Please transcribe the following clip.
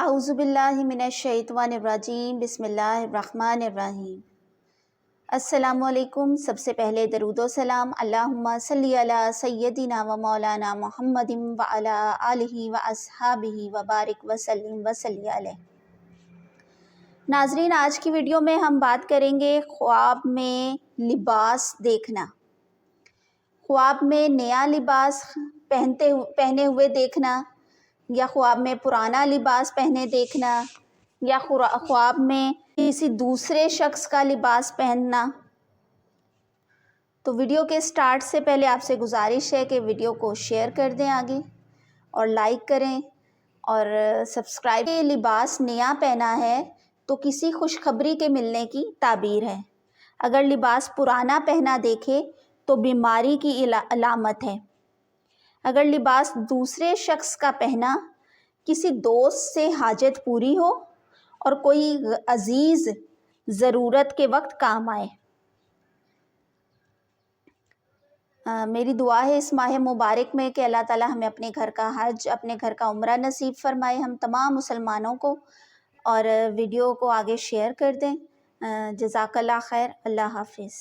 اعوذ باللہ من الشیطان الرجیم بسم اللہ الرحمن الرحیم۔ السلام علیکم۔ سب سے پہلے درود و سلام اللہم صلی علی سیدنا و مولانا محمد وعلی آلہ و اصحابہ وبارک وسلم وصلی علیہ۔ ناظرین، آج کی ویڈیو میں ہم بات کریں گے خواب میں لباس دیکھنا، خواب میں نیا لباس پہنے ہوئے دیکھنا، یا خواب میں پرانا لباس پہنے دیکھنا، یا خواب میں کسی دوسرے شخص کا لباس پہننا۔ تو ویڈیو کے سٹارٹ سے پہلے آپ سے گزارش ہے کہ ویڈیو کو شیئر کر دیں آگے اور لائک کریں اور سبسکرائب۔ یہ لباس نیا پہنا ہے تو کسی خوشخبری کے ملنے کی تعبیر ہے۔ اگر لباس پرانا پہنا دیکھے تو بیماری کی علامت ہے۔ اگر لباس دوسرے شخص کا پہنا کسی دوست سے حاجت پوری ہو اور کوئی عزیز ضرورت کے وقت کام آئے۔ میری دعا ہے اس ماہ مبارک میں کہ اللہ تعالی ہمیں اپنے گھر کا حج، اپنے گھر کا عمرہ نصیب فرمائے ہم تمام مسلمانوں کو، اور ویڈیو کو آگے شیئر کر دیں۔ جزاک اللہ خیر۔ اللہ حافظ۔